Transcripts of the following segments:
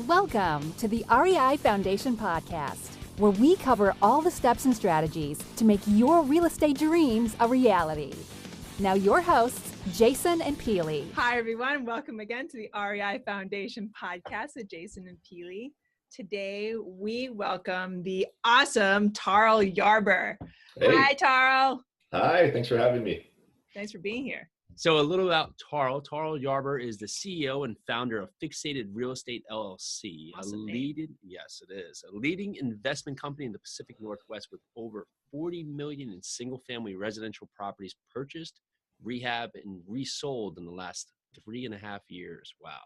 Welcome to the REI Foundation Podcast, where we cover all the steps and strategies to make your real estate dreams a reality. Now your hosts, Jason and Pili. Hi, everyone. Welcome again to the REI Foundation Podcast with Jason and Pili. Today, we welcome the awesome Tarl Yarber. Hey. Hi, Tarl. Hi, thanks for having me. Thanks for being here. So a little about Tarl. Tarl Yarber is the CEO and founder of Fixated Real Estate LLC, Awesome yes, it is, a leading investment company in the Pacific Northwest with over 40 million in single-family residential properties purchased, rehab, and resold in the last 3.5 years. Wow.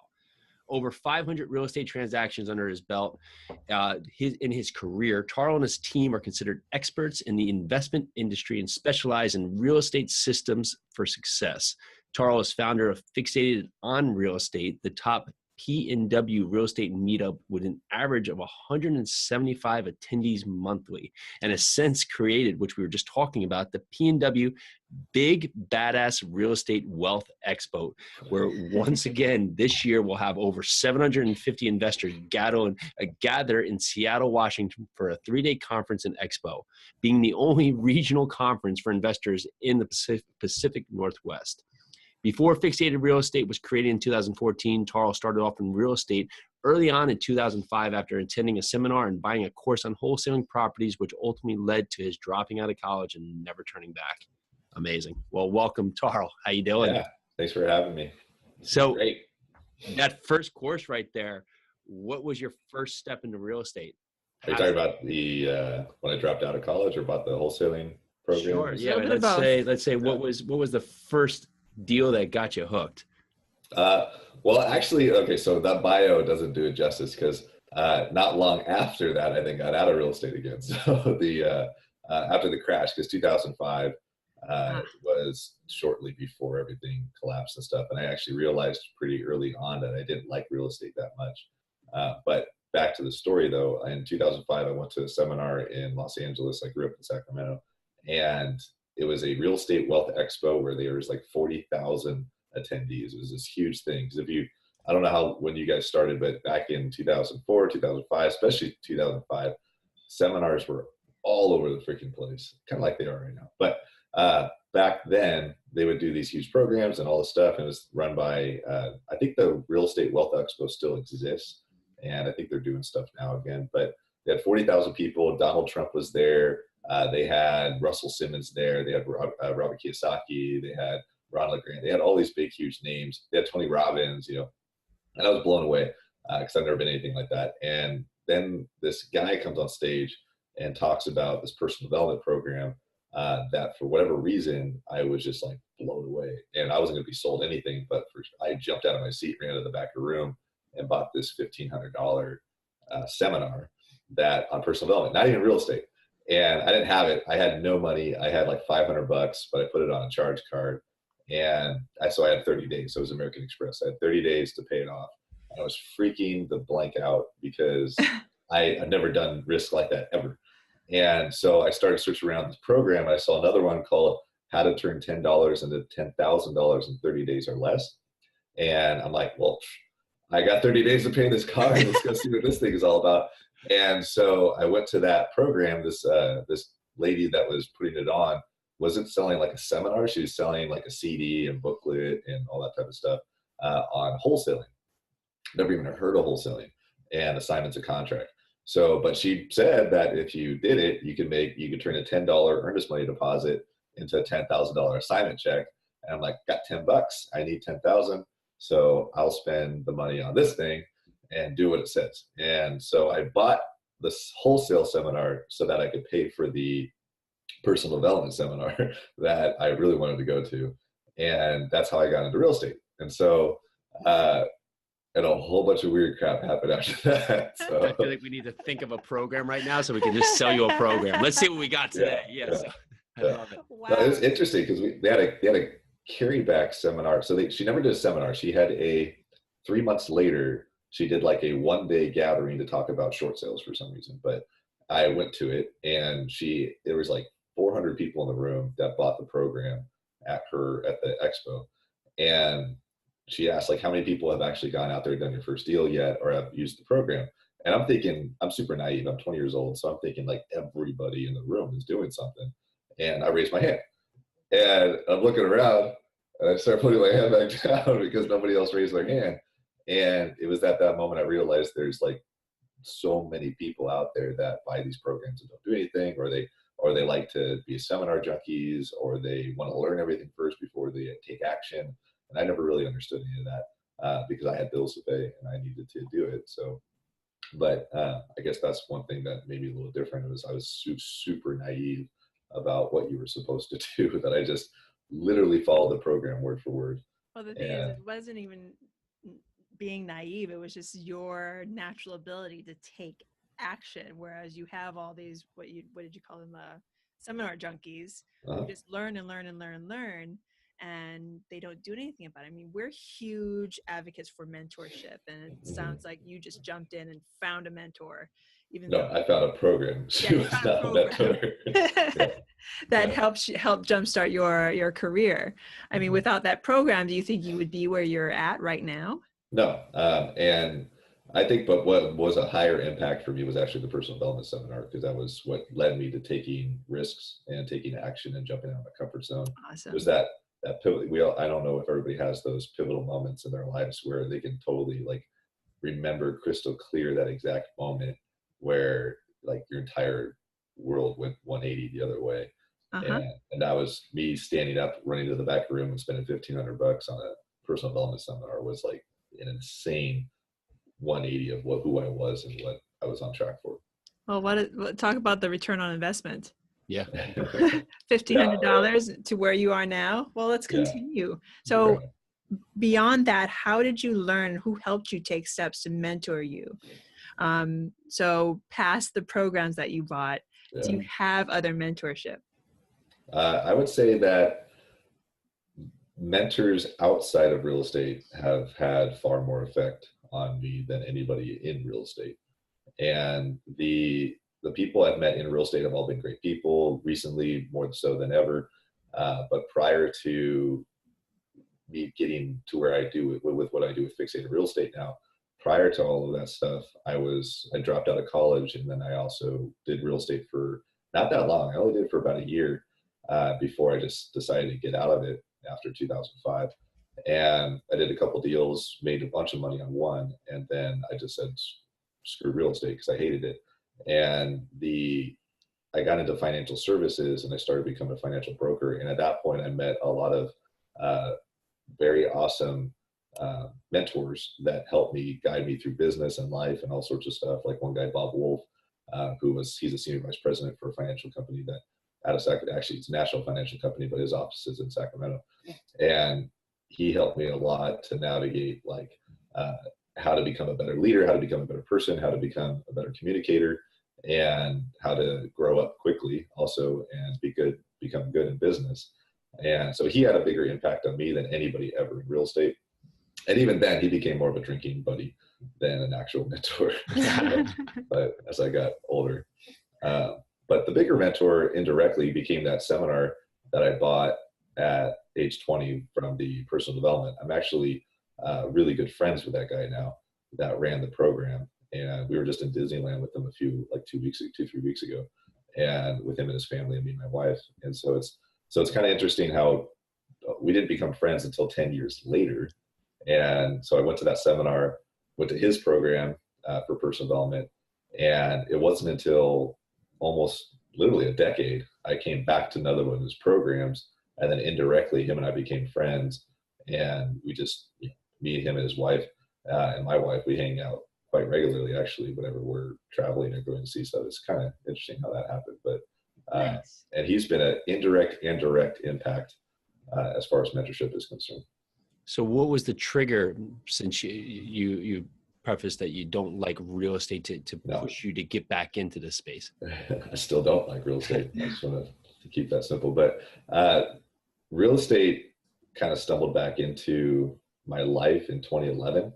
Over 500 real estate transactions under his belt. In his career, Tarl and his team are considered experts in the investment industry and specialize in real estate systems for success. Tarl is founder of Fixated on Real Estate, the top P&W real estate meetup with an average of 175 attendees monthly, and has since created, which we were just talking about, the P&W Big Badass Real Estate Wealth Expo, where once again this year we'll have over 750 investors gather in Seattle, Washington for a 3-day conference and expo, being the only regional conference for investors in the Pacific Northwest. Before Fixated Real Estate was created in 2014, Tarl started off in real estate early on in 2005 after attending a seminar and buying a course on wholesaling properties, which ultimately led to his dropping out of college and never turning back. Amazing. Well, welcome, Tarl. How you doing? Yeah, thanks for having me. So Great. That first course right there, what was your first step into real estate? Are you talking about the when I dropped out of college or about the wholesaling program? Sure. Yeah. little bit of Let's say what was the first deal that got you hooked? Well, actually, okay, so that bio doesn't do it justice because not long after that, I then got out of real estate again. So the after the crash, because 2005 was shortly before everything collapsed and stuff, and I actually realized pretty early on that I didn't like real estate that much. But back to the story, though, in 2005, I went to a seminar in Los Angeles. I grew up in Sacramento, and it was a real estate wealth expo where there was like 40,000 attendees. It was this huge thing. Because I don't know how when you guys started, but back in 2004, 2005, especially 2005, seminars were all over the freaking place, kind of like they are right now. But back then, they would do these huge programs and all this stuff, and it was run by, I think the Real Estate Wealth Expo still exists, and I think they're doing stuff now again. But they had 40,000 people. Donald Trump was there. They had Russell Simmons there. They had Robert Kiyosaki. They had Ronald Grant. They had all these big, huge names. They had Tony Robbins, and I was blown away because I've never been anything like that. And then this guy comes on stage and talks about this personal development program that for whatever reason, I was just like blown away. And I wasn't going to be sold anything, but I jumped out of my seat, ran to the back of the room, and bought this $1,500 seminar that on personal development, not even real estate. And I didn't have it. I had no money. I had like $500, but I put it on a charge card. And so I had 30 days. So it was American Express. I had 30 days to pay it off. And I was freaking the blank out because I'd never done risk like that ever. And so I started searching around this program. I saw another one called How to Turn $10 into $10,000 in 30 days or less. And I'm like, well, I got 30 days to pay this card. Let's go see what this thing is all about. And so I went to that program. This lady that was putting it on wasn't selling like a seminar. She was selling like a CD and booklet and all that type of stuff on wholesaling. Never even heard of wholesaling and assignments of contract. So, but she said that if you did it, you could turn a $10 earnest money deposit into a $10,000 assignment check. And I'm like, got $10. I need 10,000. So I'll spend the money on this thing and do what it says. And so I bought this wholesale seminar so that I could pay for the personal development seminar that I really wanted to go to. And that's how I got into real estate. And so, and a whole bunch of weird crap happened after that. So. I feel like we need to think of a program right now so we can just sell you a program. Let's see what we got today. Yeah. So, I love it. Wow. No, it was interesting because they had a carryback seminar. So she never did a seminar. She had 3 months later, she did like a 1-day gathering to talk about short sales for some reason. But I went to it, and there was like 400 people in the room that bought the program at the expo. And she asked, like, how many people have actually gone out there and done your first deal yet, or have used the program? And I'm thinking, I'm super naive. I'm 20 years old. So I'm thinking like everybody in the room is doing something. And I raised my hand, and I'm looking around, and I start putting my hand back down because nobody else raised their hand. And it was at that moment I realized there's like so many people out there that buy these programs and don't do anything, or they like to be seminar junkies, or they want to learn everything first before they take action. And I never really understood any of that because I had bills to pay and I needed to do it. So, but I guess that's one thing that made me a little different. Was I was super naive about what you were supposed to do, that I just literally followed the program word for word. Well, the thing is, it wasn't even being naive. It was just your natural ability to take action. Whereas you have all these, what did you call them? Seminar junkies who just learn and learn and learn and learn, and they don't do anything about it. I mean, we're huge advocates for mentorship, and it sounds like you just jumped in and found a mentor. I found a program. She was not a mentor. That helped jumpstart your career. I mean, without that program, do you think you would be where you're at right now? No. And I think, but what was a higher impact for me was actually the personal development seminar, because that was what led me to taking risks and taking action and jumping out of my comfort zone. Awesome. It was that pivot. I don't know if everybody has those pivotal moments in their lives where they can totally like remember crystal clear that exact moment where like your entire world went 180 the other way. And that was me standing up, running to the back room and spending $1,500 on a personal development seminar. Was like an insane 180 of who I was and what I was on track for. Well, talk about the return on investment. Yeah. $1,500 to where you are now. Well, let's continue. So beyond that, how did you learn? Who helped you take steps to mentor you? So past the programs that you bought, do you have other mentorship? I would say that mentors outside of real estate have had far more effect on me than anybody in real estate. And the people I've met in real estate have all been great people, recently more so than ever. But prior to me getting to where I do with what I do with Fixated Real Estate now, prior to all of that stuff, I dropped out of college, and then I also did real estate for not that long. I only did it for about a year before I just decided to get out of it after 2005. And I did a couple deals, made a bunch of money on one, and then I just said, screw real estate, because I hated it. And I got into financial services, and I started becoming a financial broker. And at that point, I met a lot of very awesome mentors that helped me, guide me through business and life and all sorts of stuff. Like one guy, Bob Wolf, he's a senior vice president for a financial company that out of Sacramento. Actually, it's a national financial company, but his office is in Sacramento. And he helped me a lot to navigate like how to become a better leader, how to become a better person, how to become a better communicator, and how to grow up quickly also and become good in business. And so he had a bigger impact on me than anybody ever in real estate. And even then, he became more of a drinking buddy than an actual mentor. But as I got older, but the bigger mentor indirectly became that seminar that I bought at age 20 from the personal development. I'm actually really good friends with that guy now that ran the program. And we were just in Disneyland with him 2, 3 weeks ago, and with him and his family and me and my wife. And so it's kind of interesting how we didn't become friends until 10 years later. And so I went to that seminar, went to his program for personal development. And it wasn't until almost literally a decade, I came back to another one of his programs. And then indirectly, him and I became friends. And we just, me, him and his wife, and my wife, we hang out quite regularly, actually, whenever we're traveling or going to see stuff. It's kind of interesting how that happened. But nice. And he's been an indirect and direct impact as far as mentorship is concerned. So what was the trigger, since you prefaced that you don't like real estate, to push you to get back into this space? I still don't like real estate. I just want to keep that simple. But real estate kind of stumbled back into my life in 2011.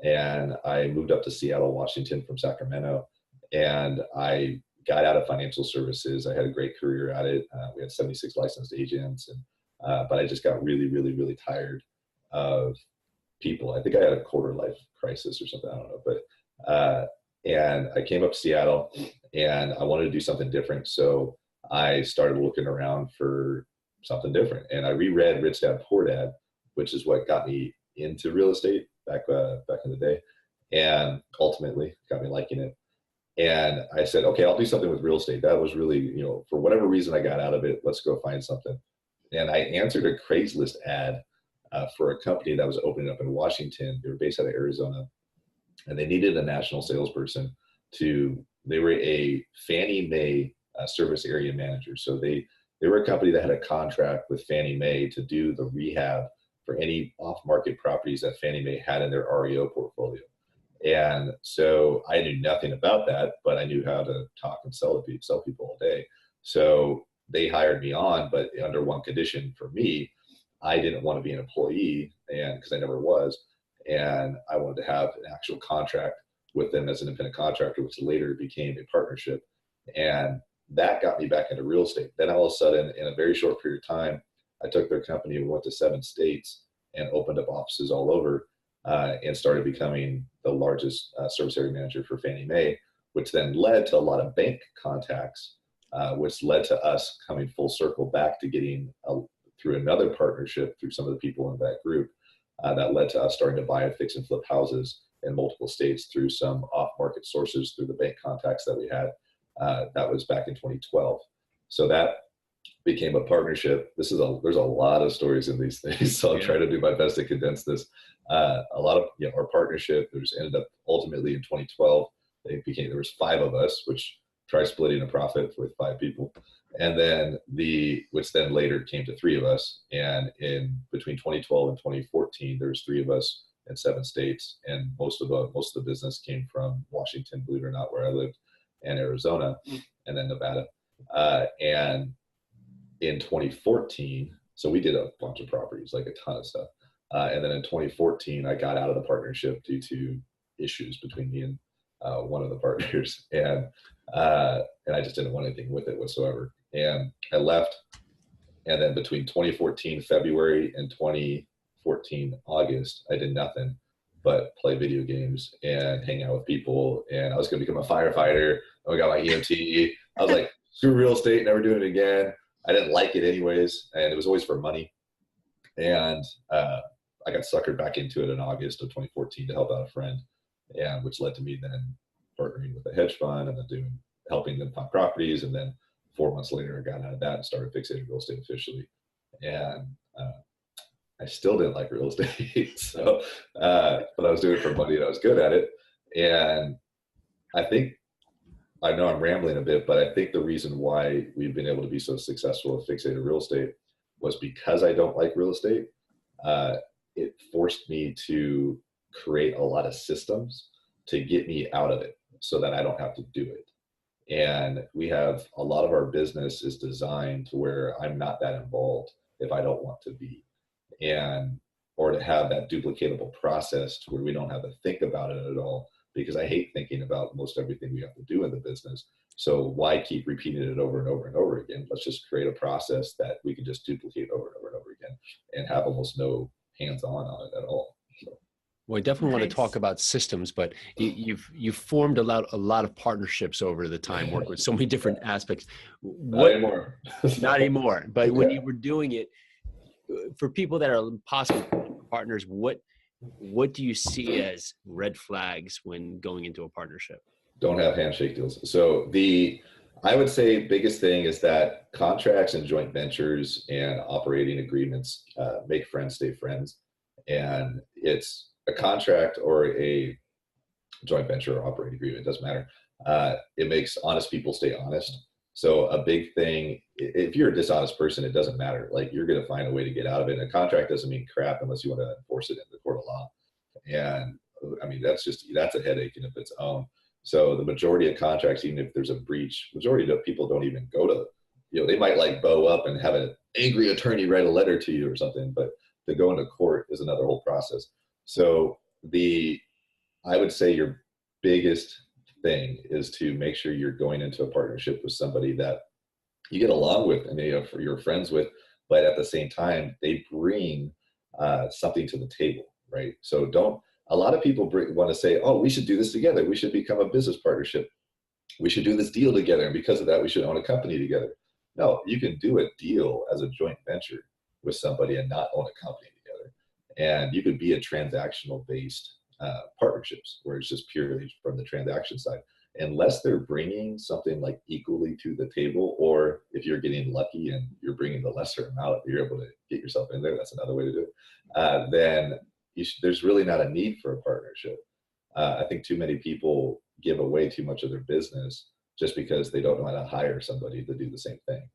And I moved up to Seattle, Washington from Sacramento. And I got out of financial services. I had a great career at it. We had 76 licensed agents. But I just got really, really, really tired of people. I think I had a quarter life crisis or something. I don't know, but and I came up to Seattle, and I wanted to do something different. So I started looking around for something different, and I reread Rich Dad Poor Dad, which is what got me into real estate back in the day, and ultimately got me liking it. And I said, okay, I'll do something with real estate. That was really, for whatever reason I got out of it, let's go find something. And I answered a Craigslist ad for a company that was opening up in Washington. They were based out of Arizona, and they needed a national salesperson they were a Fannie Mae service area manager. So they were a company that had a contract with Fannie Mae to do the rehab for any off-market properties that Fannie Mae had in their REO portfolio. And so I knew nothing about that, but I knew how to talk and sell people all day. So they hired me on, but under one condition for me. I didn't want to be an employee, and because I never was, and I wanted to have an actual contract with them as an independent contractor, which later became a partnership. And that got me back into real estate. Then all of a sudden, in a very short period of time, I took their company and went to 7 states and opened up offices all over, and started becoming the largest service area manager for Fannie Mae, which then led to a lot of bank contacts, which led to us coming full circle back to getting through another partnership through some of the people in that group, that led to us starting to buy and fix and flip houses in multiple states through some off-market sources through the bank contacts that we had. That was back in 2012. So that became a partnership. There's a lot of stories in these things, so I'll try to do my best to condense this. A lot of our partnership, ended up ultimately in 2012. There was 5 of us, which tried splitting a profit with 5 people. And then which then later came to 3 of us. And in between 2012 and 2014, there was 3 of us in 7 states. And most of the business came from Washington, believe it or not, where I lived, and Arizona, and then Nevada. And in 2014, so we did a bunch of properties, like a ton of stuff. And then in 2014, I got out of the partnership due to issues between me and one of the partners. And I just didn't want anything with it whatsoever. And I left. And then between 2014 February and 2014 August, I did nothing but play video games and hang out with people. And I was going to become a firefighter. I got my EMT. I was like, screw real estate, never doing it again. I didn't like it anyways, and it was always for money. And I got suckered back into it in August of 2014 to help out a friend, and which led to me then partnering with a hedge fund and then helping them find properties. And then 4 months later, I got out of that and started Fixated Real Estate officially. And I still didn't like real estate, so but I was doing it for money and I was good at it. And I know I'm rambling a bit, but I think the reason why we've been able to be so successful with Fixated Real Estate was because I don't like real estate. It forced me to create a lot of systems to get me out of it so that I don't have to do it. And we have a lot of our business is designed to where I'm not that involved if I don't want to be, or to have that duplicatable process to where we don't have to think about it at all, because I hate thinking about most everything we have to do in the business. So why keep repeating it over and over and over again? Let's just create a process that we can just duplicate over and over and over again and have almost no hands-on on it at all. So. Well, I definitely want to talk about systems, but you've formed a lot of partnerships over the time, working with so many different aspects. Not anymore. Not anymore. But when you were doing it, for people that are possible partners, what do you see as red flags when going into a partnership? Don't have handshake deals. So I would say biggest thing is that contracts and joint ventures and operating agreements make friends stay friends. And it's a contract or a joint venture or operating agreement, it doesn't matter. It makes honest people stay honest. So a big thing, if you're a dishonest person, it doesn't matter. Like, you're going to find a way to get out of it. And a contract doesn't mean crap unless you want to enforce it in the court of law. And I mean, that's a headache in of its own. So the majority of contracts, even if there's a breach, majority of people don't even go to, they might like bow up and have an angry attorney write a letter to you or something, but to go into court is another whole process. So I would say your biggest thing is to make sure you're going into a partnership with somebody that you get along with and you're friends with, but at the same time, they bring something to the table. right? So a lot of people want to say, oh, we should do this together. We should become a business partnership. We should do this deal together. And because of that, we should own a company together. No, you can do a deal as a joint venture with somebody and not own a company together. And you could be a transactional based partnerships where it's just purely from the transaction side, unless they're bringing something like equally to the table, or if you're getting lucky and you're bringing the lesser amount, you're able to get yourself in there. That's another way to do it. Then there's really not a need for a partnership. I think too many people give away too much of their business just because they don't know how to hire somebody to do the same thing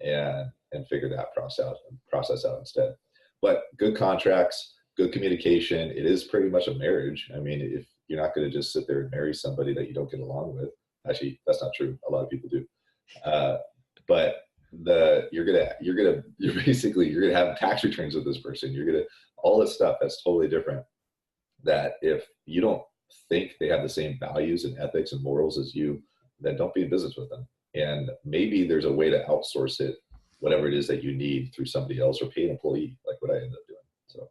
and figure that process out instead. But good contracts, good communication, it is pretty much a marriage. I mean, if you're not going to just sit there and marry somebody that you don't get along with, actually, that's not true. A lot of people do. But you're gonna have tax returns with this person. You're gonna all this stuff that's totally different. That if you don't think they have the same values and ethics and morals as you, then don't be in business with them. And maybe there's a way to outsource it, whatever it is that you need, through somebody else, or pay an employee, like what I ended up doing. So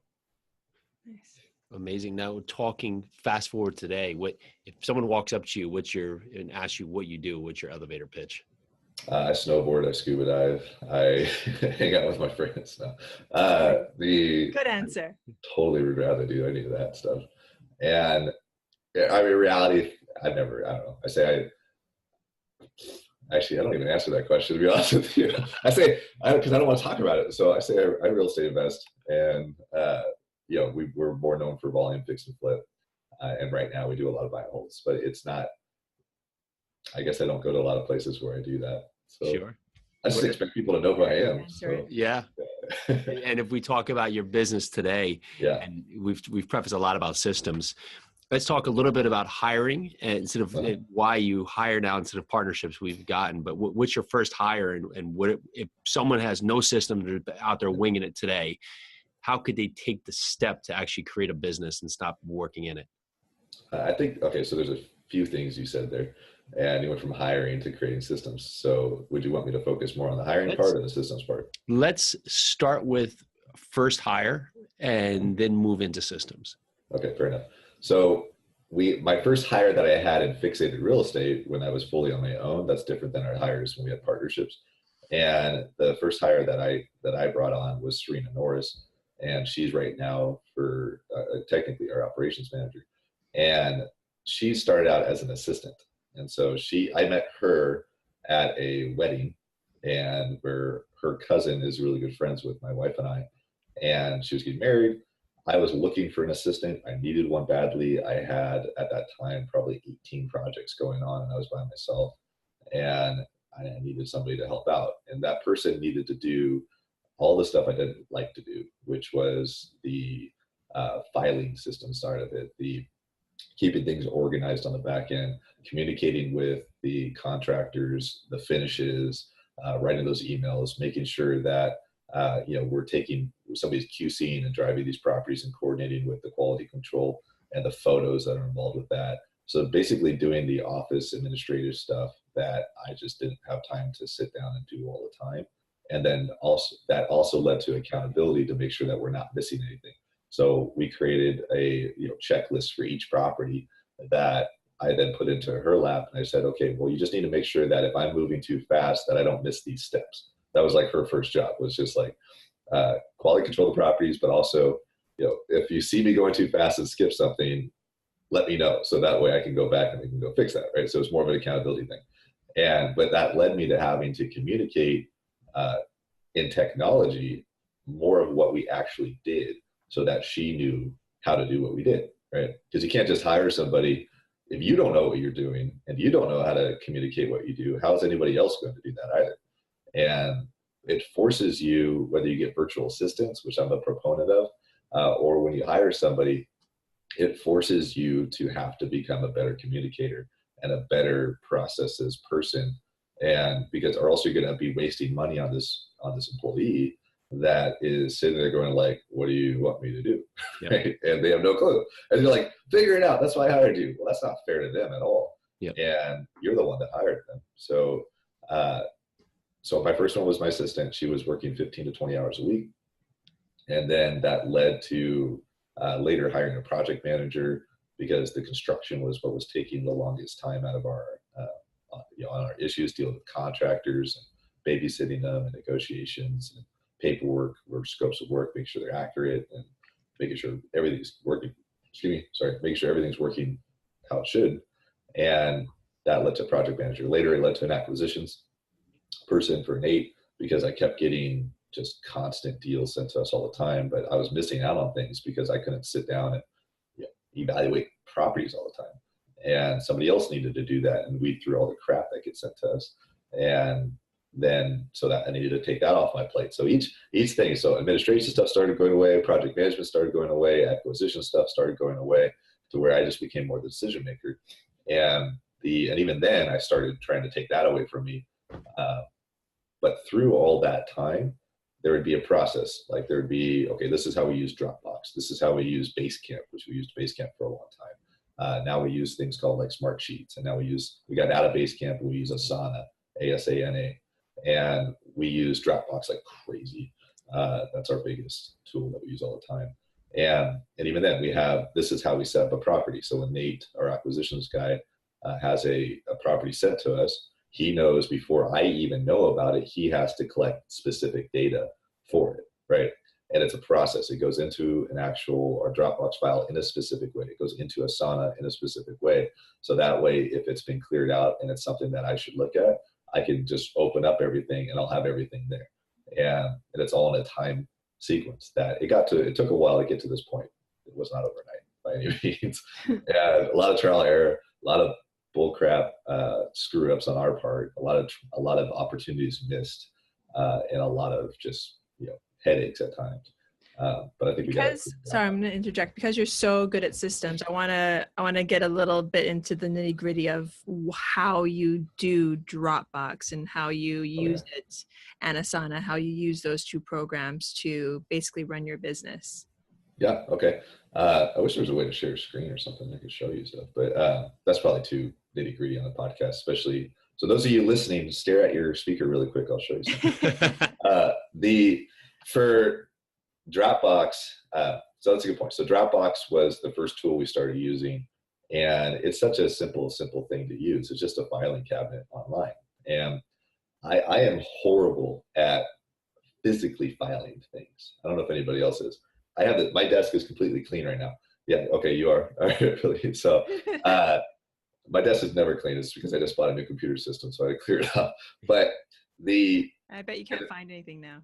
Nice. Amazing. Now, talking fast forward today, what if someone walks up to you, and asks you what you do, what's your elevator pitch? I snowboard, I scuba dive, I hang out with my friends. Good answer. Totally would rather do any of that stuff. And I mean, reality, I don't know. Actually, I don't even answer that question, to be honest with you. I say, because I don't want to talk about it. So I say I real estate invest, and we're more known for volume, fix and flip. And right now we do a lot of buy and holds, but it's not, I guess I don't go to a lot of places where I do that. So Sure. I just expect people to know who I am. So. Yeah. And if we talk about your business today, yeah, and we've prefaced a lot about systems, let's talk a little bit about hiring, and instead of why you hire now instead of partnerships we've gotten. But what's your first hire, and what if someone has no system, they're out there winging it today, how could they take the step to actually create a business and stop working in it? I think, okay, so there's a few things you said there, and you went from hiring to creating systems. So would you want me to focus more on the hiring part or the systems part? Let's start with first hire and then move into systems. Okay, fair enough. So my first hire that I had in Fixated Real Estate, when I was fully on my own, that's different than our hires when we had partnerships. And the first hire that I brought on was Serena Norris, and she's right now for technically our operations manager. And she started out as an assistant. And so I met her at a wedding, and where her cousin is really good friends with my wife and I, and she was getting married. I was looking for an assistant. I needed one badly. I had at that time probably 18 projects going on, and I was by myself, and I needed somebody to help out. And that person needed to do all the stuff I didn't like to do, which was the filing system side of it, the keeping things organized on the back end, communicating with the contractors, the finishes, writing those emails, making sure that we're taking somebody's QCing and driving these properties and coordinating with the quality control and the photos that are involved with that. So basically doing the office administrative stuff that I just didn't have time to sit down and do all the time. And then that also led to accountability to make sure that we're not missing anything. So we created a checklist for each property that I then put into her lap, and I said, okay, well, you just need to make sure that if I'm moving too fast, that I don't miss these steps. That was like her first job, was just like quality control the properties, but also, if you see me going too fast and skip something, let me know. So that way I can go back and we can go fix that, right? So it's more of an accountability thing. But that led me to having to communicate in technology more of what we actually did, so that she knew how to do what we did, right? Because you can't just hire somebody if you don't know what you're doing and you don't know how to communicate what you do. How is anybody else going to do that either? And it forces you, whether you get virtual assistants, which I'm a proponent of, or when you hire somebody, it forces you to have to become a better communicator and a better processes person. And or else you're going to be wasting money on this employee that is sitting there going like, what do you want me to do? Yep. Right? And they have no clue. And you're like, figure it out. That's why I hired you. Well, that's not fair to them at all. Yep. And you're the one that hired them. So my first one was my assistant. She was working 15 to 20 hours a week. And then that led to Later hiring a project manager because the construction was what was taking the longest time out of our, on our issues, dealing with contractors and babysitting them and negotiations and paperwork or scopes of work, making sure they're accurate and making sure everything's working. Making sure everything's working how it should. And that led to project manager. Later, it led to an acquisitions person for Nate because I kept getting just constant deals sent to us all the time, but I was missing out on things because I couldn't sit down and evaluate properties all the time. And somebody else needed to do that and weed through all the crap that gets sent to us. And then, so that I needed to take that off my plate. So each thing, so administration stuff started going away, project management started going away, acquisition stuff started going away to where I just became more the decision maker. And even then I started trying to take that away from me. But through all that time, there would be a process. Like there would be, okay, this is how we use Dropbox. This is how we use Basecamp, which we used Basecamp for a long time. Now we use things called like Smart Sheets. And now we got out of Basecamp and we use Asana, ASANA. And we use Dropbox like crazy. That's our biggest tool that we use all the time. And even then this is how we set up a property. So when Nate, our acquisitions guy, has a property sent to us, he knows before I even know about it, he has to collect specific data for it, right? And it's a process. It goes into an actual or Dropbox file in a specific way. It goes into Asana in a specific way. So that way, if it's been cleared out and it's something that I should look at, I can just open up everything and I'll have everything there. And it's all in a time sequence that it took a while to get to this point. It was not overnight by any means. Yeah, a lot of trial and error, a lot of bullcrap screw ups on our part, a lot of opportunities missed, and a lot of just headaches at times. But I think sorry, I'm going to interject because you're so good at systems. I want to get a little bit into the nitty gritty of how you do Dropbox and how you use it, and Asana, how you use those two programs to basically run your business. Yeah. Okay. I wish there was a way to share a screen or something that could show you stuff, but that's probably too nitty gritty on the podcast, especially. So those of you listening, stare at your speaker really quick. I'll show you something. For Dropbox, so that's a good point. So Dropbox was the first tool we started using, and it's such a simple thing to use. It's just a filing cabinet online. And I am horrible at physically filing things. I don't know if anybody else is. My desk is completely clean right now. Yeah, okay, you are. All right, really. So my desk is never clean. It's because I just bought a new computer system, so I had to clear it up. But I bet you can't find anything now.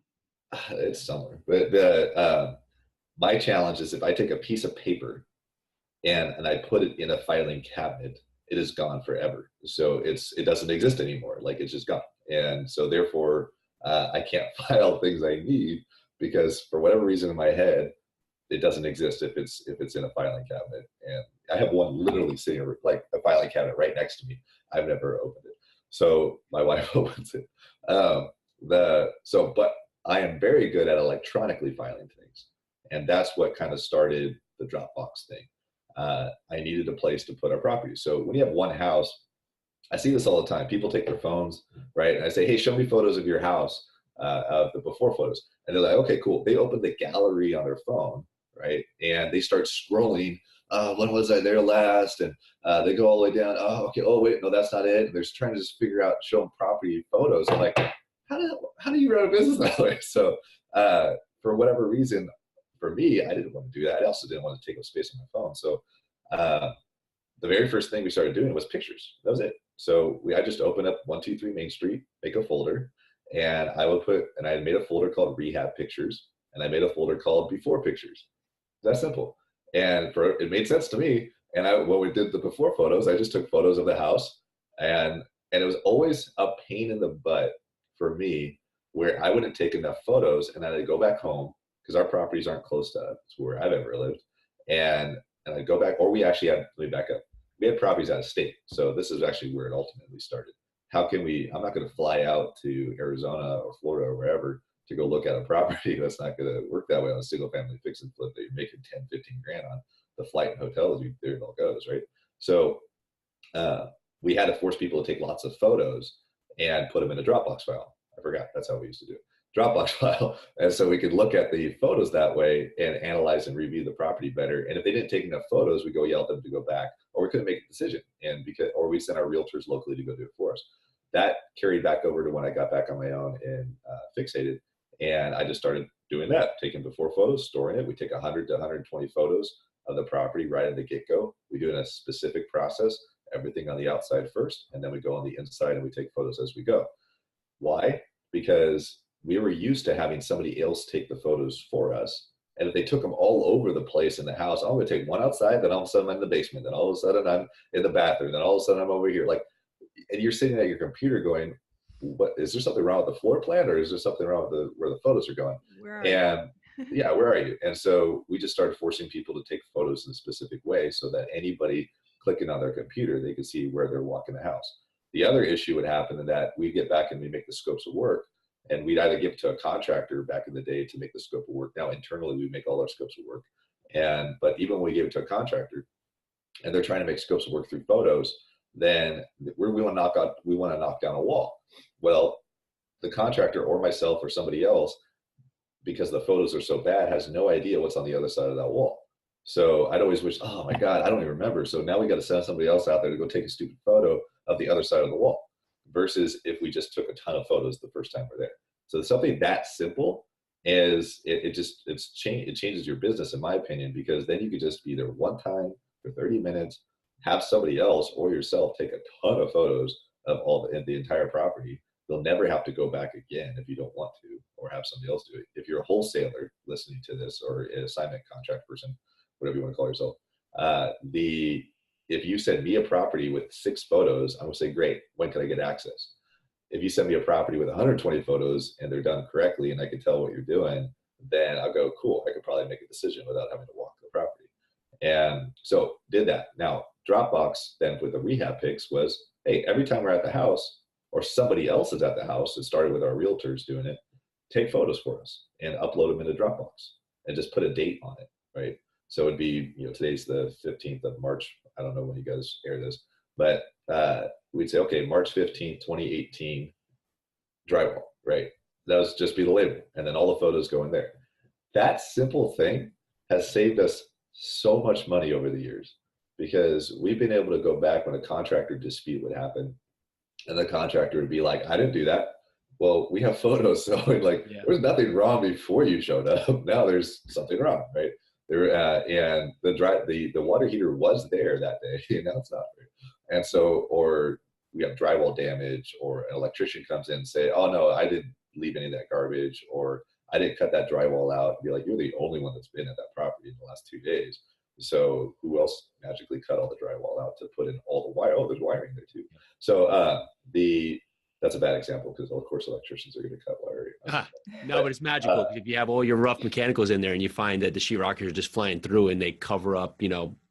It's somewhere. But my challenge is if I take a piece of paper and I put it in a filing cabinet, it is gone forever. So it doesn't exist anymore. Like it's just gone. And so therefore, I can't file things I need because for whatever reason in my head, it doesn't exist if it's in a filing cabinet. And I have one literally sitting like a filing cabinet right next to me. I've never opened it. So my wife opens it. But I am very good at electronically filing things. And that's what kind of started the Dropbox thing. I needed a place to put our properties. So when you have one house, I see this all the time. People take their phones, right? And I say, hey, show me photos of your house, of the before photos. And they're like, okay, cool. They open the gallery on their phone, right? And they start scrolling. When was I there last? And they go all the way down. Oh, okay. Oh, wait, no, that's not it. And they're trying to just figure out, show them property photos. I'm like, how do you run a business that way? So for whatever reason, for me, I didn't want to do that. I also didn't want to take up space on my phone. So the very first thing we started doing was pictures. That was it. So I just opened up 123 Main Street, make a folder, and I had made a folder called Rehab Pictures, and I made a folder called Before Pictures. That simple. And it made sense to me. And when we did the before photos, I just took photos of the house, and it was always a pain in the butt for me where I wouldn't take enough photos, and then I'd go back home because our properties aren't close to where I've ever lived. And I'd go back, or we actually had, let me back up. We had properties out of state. So this is actually where it ultimately started. I'm not going to fly out to Arizona or Florida or wherever to go look at a property. That's not going to work that way on a single family fix and flip that you're making 10, 15 grand on. The flight and hotels, there it all goes, right? So we had to force people to take lots of photos and put them in a Dropbox file. I forgot. That's how we used to do it. Dropbox file. And so we could look at the photos that way and analyze and review the property better. And if they didn't take enough photos, we go yell at them to go back, or we couldn't make a decision. Or we send our realtors locally to go do it for us. That carried back over to when I got back on my own in Fixated. And I just started doing that, taking before photos, storing it. We take 100 to 120 photos of the property right at the get-go. We do it in a specific process, everything on the outside first, and then we go on the inside and we take photos as we go. Why? Because we were used to having somebody else take the photos for us. And if they took them all over the place in the house, I'm going to take one outside, then all of a sudden I'm in the basement, then all of a sudden I'm in the bathroom, then all of a sudden I'm over here. Like, and you're sitting at your computer going, what, is there something wrong with the floor plan, or is there something wrong with where the photos are going? Where are you? And so we just started forcing people to take photos in a specific way so that anybody clicking on their computer, they could see where they're walking the house. The other issue would happen in that we get back and we make the scopes of work, and we'd either give it to a contractor back in the day to make the scope of work. Now internally we make all our scopes of work. But even when we give it to a contractor and they're trying to make scopes of work through photos, then we want to knock down a wall. Well, the contractor or myself or somebody else, because the photos are so bad, has no idea what's on the other side of that wall. So I'd always wish, oh my God, I don't even remember. So now we got to send somebody else out there to go take a stupid photo of the other side of the wall, versus if we just took a ton of photos the first time we're there. So something that simple is it changes your business, in my opinion, because then you could just be there one time for 30 minutes, have somebody else or yourself take a ton of photos of the entire property. They'll never have to go back again if you don't want to, or have somebody else do it. If you're a wholesaler listening to this, or an assignment contract person, whatever you want to call yourself, if you send me a property with 6 photos, I'm gonna say, great, when can I get access? If you send me a property with 120 photos and they're done correctly and I can tell what you're doing, then I'll go, cool, I could probably make a decision without having to walk the property. And so did that. Now, Dropbox then with the rehab pics was, hey, every time we're at the house or somebody else is at the house, it started with our realtors doing it, take photos for us and upload them into Dropbox and just put a date on it, right? So it'd be, today's the 15th of March. I don't know when you guys air this, but we'd say, okay, March 15th, 2018, drywall, right? That would just be the label. And then all the photos go in there. That simple thing has saved us so much money over the years, because we've been able to go back when a contractor dispute would happen and the contractor would be like, I didn't do that. Well, we have photos. So there was nothing wrong before you showed up. Now there's something wrong, right? And the water heater was there that day, now it's not there. And so, or we have drywall damage, or an electrician comes in and say, oh no, I didn't leave any of that garbage, or I didn't cut that drywall out. And be like, you're the only one that's been at that property in the last 2 days. So who else magically cut all the drywall out to put in all the wire? Oh, there's wiring there too. So that's a bad example, because of course electricians are going to cut wire. No, but it's magical. If you have all your rough mechanicals in there and you find that the sheetrockers are just flying through and they cover up,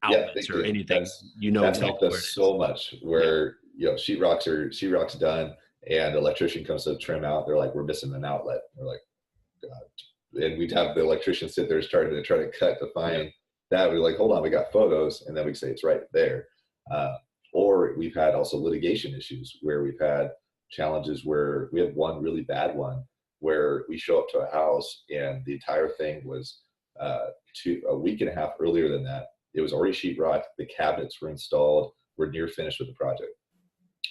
outlets or anything, that's helped us so much. Where sheetrock's done and the electrician comes to trim out, they're like, we're missing an outlet. We're like, God. And we'd have the electrician sit there starting to try to cut to find that. We're like, hold on, we got photos, and then we say it's right there. Or we've had also litigation issues where we've had challenges where we have one really bad one where we show up to a house and the entire thing was a week and a half earlier than that. It was already sheetrock, the cabinets were installed, we're near finished with the project.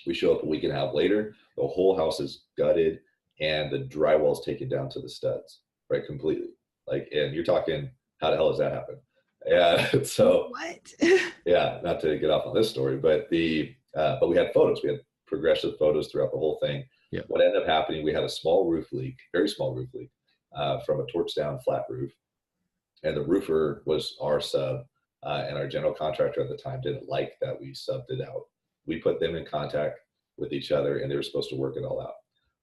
We show up a week and a half later, the whole house is gutted and the drywall is taken down to the studs, right? Completely. And you're talking, how the hell does that happen? Yeah. So what? Yeah, not to get off on this story, but we had photos. We had progressive photos throughout the whole thing. Yeah. What ended up happening, we had a small roof leak, very small roof leak, from a torch down flat roof. And the roofer was our sub, and our general contractor at the time didn't like that we subbed it out. We put them in contact with each other and they were supposed to work it all out.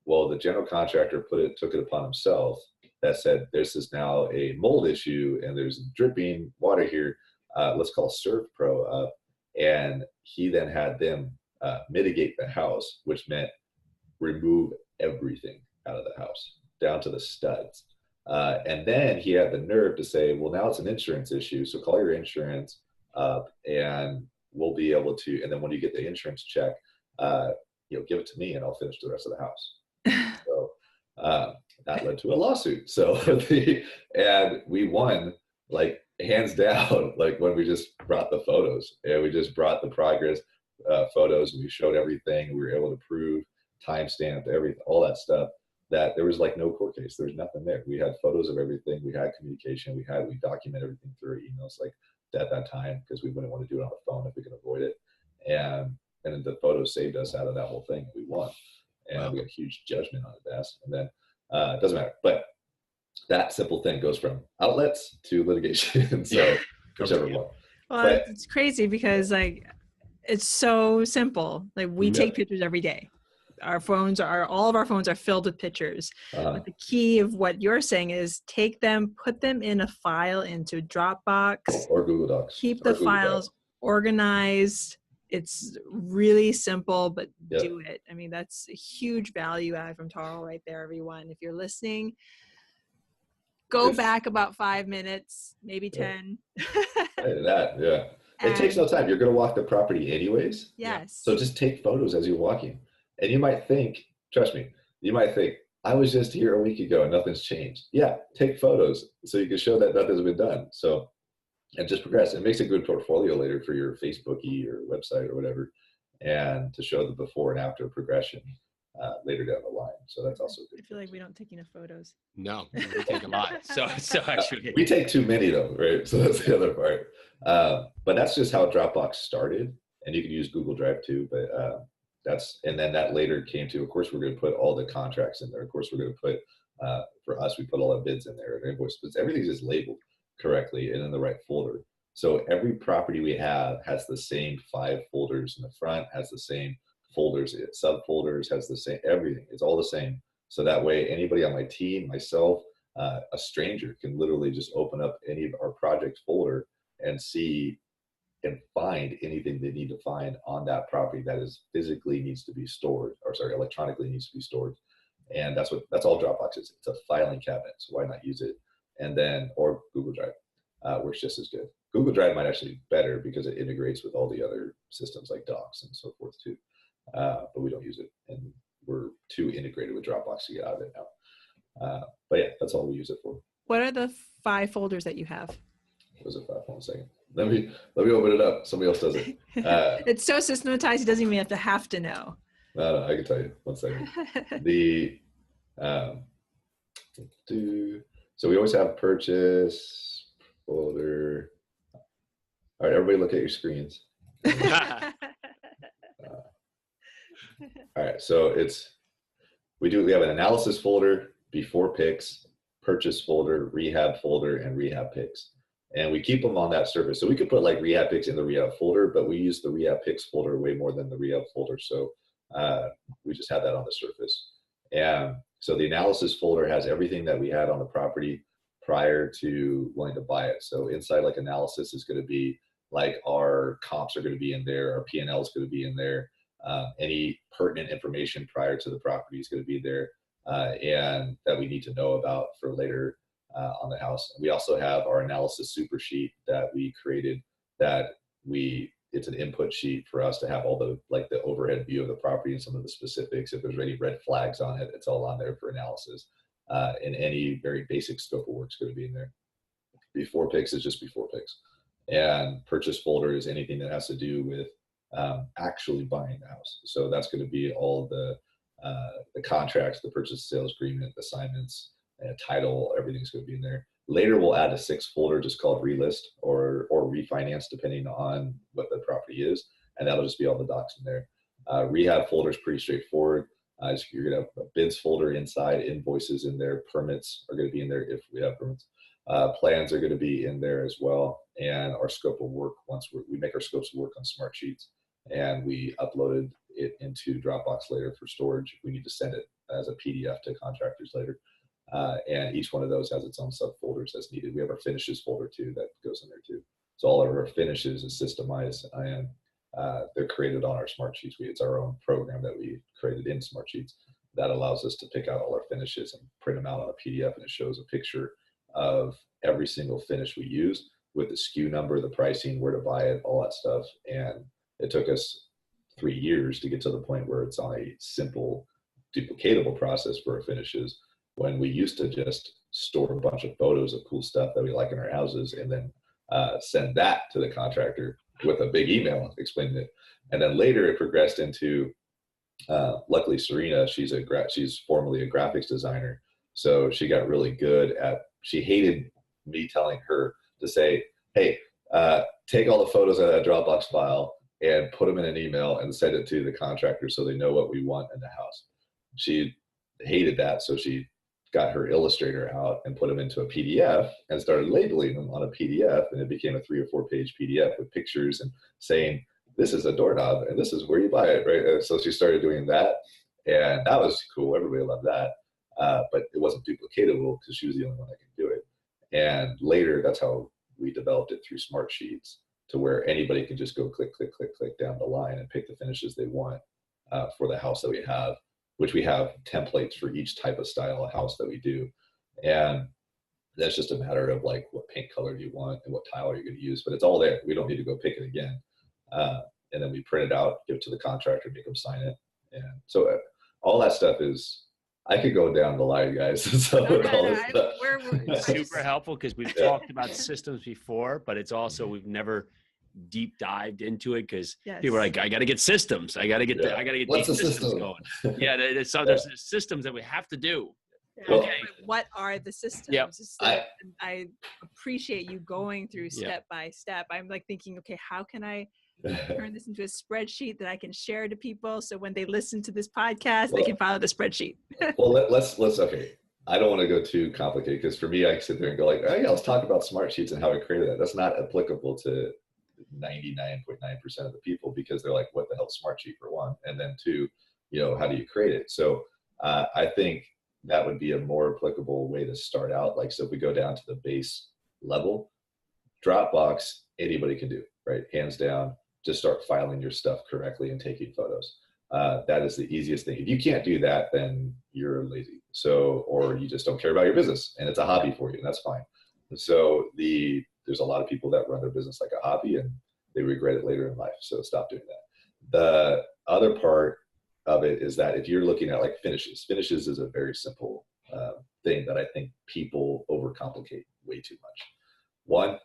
Well, the general contractor took it upon himself that said, this is now a mold issue and there's dripping water here. Let's call Serve Pro up. And he then had them mitigate the house, which meant remove everything out of the house, down to the studs. And then he had the nerve to say, well, now it's an insurance issue, so call your insurance and we'll be able to, and then when you get the insurance check, give it to me and I'll finish the rest of the house. So That led to a lawsuit. So and we won like hands down, like when we just brought the photos and we just brought the progress photos and we showed everything. We were able to prove timestamped everything, all that stuff, that there was like no court case. There was nothing there. We had photos of everything. We had communication. We document everything through our emails like at that time, because we wouldn't want to do it on the phone if we could avoid it. And the photos saved us out of that whole thing. We won. And we got a huge judgment on it. And then it doesn't matter. But that simple thing goes from outlets to litigation. So whichever one. Well, it's crazy because like it's so simple. Like we take pictures every day. All of our phones are filled with pictures. But the key of what you're saying is take them, put them in a file into Dropbox or Google Docs. Keep the files organized. It's really simple, but do it. I mean, that's a huge value add from Tarl right there, everyone. If you're listening, go back about 5 minutes, maybe 10. It takes no time. You're going to walk the property anyways. Yes. So just take photos as you're walking. And you might think, trust me, I was just here a week ago and nothing's changed. Yeah, take photos so you can show that nothing's been done. So, and just progress. It makes a good portfolio later for your Facebooky or website or whatever, and to show the before and after progression later down the line. So that's also good. I feel like we don't take enough photos. No, we take a lot. So actually, we take too many though, right? So that's the other part. But that's just how Dropbox started, and you can use Google Drive too. But and then that later came to, of course, we're going to put all the contracts in there. Of course, we're going to put, for us, we put all our bids in there and invoices, but everything's just labeled correctly and in the right folder. So every property we have has the same 5 folders in the front, has the same folders, subfolders, has the same, everything. It's all the same. So that way, anybody on my team, myself, a stranger can literally just open up any of our project folder and see and find anything they need to find on that property that is physically needs to be stored, electronically needs to be stored. And that's all Dropbox is. It's a filing cabinet. So why not use it? And then, or Google Drive works just as good. Google Drive might actually be better because it integrates with all the other systems like Docs and so forth too. But we don't use it, and we're too integrated with Dropbox to get out of it now. But yeah, that's all we use it for. What are the 5 folders that you have? What was it? 5? 1 second. Let me open it up. Somebody else does it. It's so systematized. He doesn't even have to know. No, I can tell you. 1 second. So we always have purchase folder. All right, everybody look at your screens. All right, so we have an analysis folder, before picks, purchase folder, rehab folder, and rehab picks. And we keep them on that surface. So we could put like rehab picks in the rehab folder, but we use the rehab picks folder way more than the rehab folder. So we just have that on the surface. And so the analysis folder has everything that we had on the property prior to wanting to buy it. So inside like analysis is going to be like our comps are going to be in there, our P&L is going to be in there. Any pertinent information prior to the property is going to be there, and that we need to know about for later on the house. We also have our analysis super sheet that we created it's an input sheet for us to have all the overhead view of the property and some of the specifics. If there's any red flags on it, it's all on there for analysis. And any very basic scope of work is going to be in there. Before picks is just before picks. And purchase folder is anything that has to do with actually buying the house. So that's going to be all the contracts, the purchase sales agreement, assignments, and title. Everything's going to be in there. Later, we'll add a 6th folder just called relist or refinance, depending on what the property is, and that'll just be all the docs in there. Rehab folder is pretty straightforward. You're going to have a bids folder inside, invoices in there, permits are going to be in there if we have permits. Plans are going to be in there as well, and our scope of work. Once we make our scopes of work on smart sheets, and we uploaded it into Dropbox later for storage. We need to send it as a PDF to contractors later. And each one of those has its own subfolders as needed. We have our finishes folder too that goes in there too. So all of our finishes is systemized, and they're created on our smart sheets. It's our own program that we created in smart sheets that allows us to pick out all our finishes and print them out on a PDF, and it shows a picture of every single finish we use with the SKU number, the pricing, where to buy it, all that stuff. And it took us 3 years to get to the point where it's on a simple duplicatable process for our finishes. when we used to just store a bunch of photos of cool stuff that we like in our houses and then send that to the contractor with a big email explaining it. And then later it progressed into, luckily Serena, she's formerly a graphics designer. So she got really good she hated me telling her to say, hey, take all the photos out of that Dropbox file and put them in an email and send it to the contractor so they know what we want in the house. She hated that. So she got her Illustrator out and put them into a PDF and started labeling them on a PDF. And it became a 3 or 4 page PDF with pictures and saying, this is a doorknob and this is where you buy it, right? And so she started doing that. And that was cool. Everybody loved that. But it wasn't duplicatable because she was the only one that could do it. And later, that's how we developed it through Smart Sheets, to where anybody can just go click, click, click, click down the line and pick the finishes they want for the house that we have, which we have templates for each type of style of house that we do. And that's just a matter of like, what paint color do you want and what tile are you going to use, but it's all there. We don't need to go pick it again. And then we print it out, give it to the contractor, make them sign it. And so all that stuff is, I could go down the line, guys. So It's super helpful because we've talked about systems before, but it's also, we've never deep dived into it because people are like, I got to get systems. I got to get these systems going. Yeah. So there's systems that we have to do. Yeah. Okay. What are the systems? Yep. I appreciate you going through step by step. I'm like thinking, okay, how can I turn this into a spreadsheet that I can share to people so when they listen to this podcast, they can follow the spreadsheet? Well, let's okay. I don't want to go too complicated because for me, I can sit there and go like, oh yeah, let's talk about Smart Sheets and how I created that. That's not applicable to 99.9% of the people because they're like, what the hell is Smart Sheet, for one? And then two, how do you create it? So I think that would be a more applicable way to start out. Like, so if we go down to the base level, Dropbox, anybody can do, right? Hands down, just start filing your stuff correctly and taking photos. That is the easiest thing. If you can't do that, then you're lazy. So, or you just don't care about your business and it's a hobby for you, and that's fine. So there's a lot of people that run their business like a hobby and they regret it later in life. So stop doing that. The other part of it is that if you're looking at like finishes is a very simple thing that I think people overcomplicate way too much. One,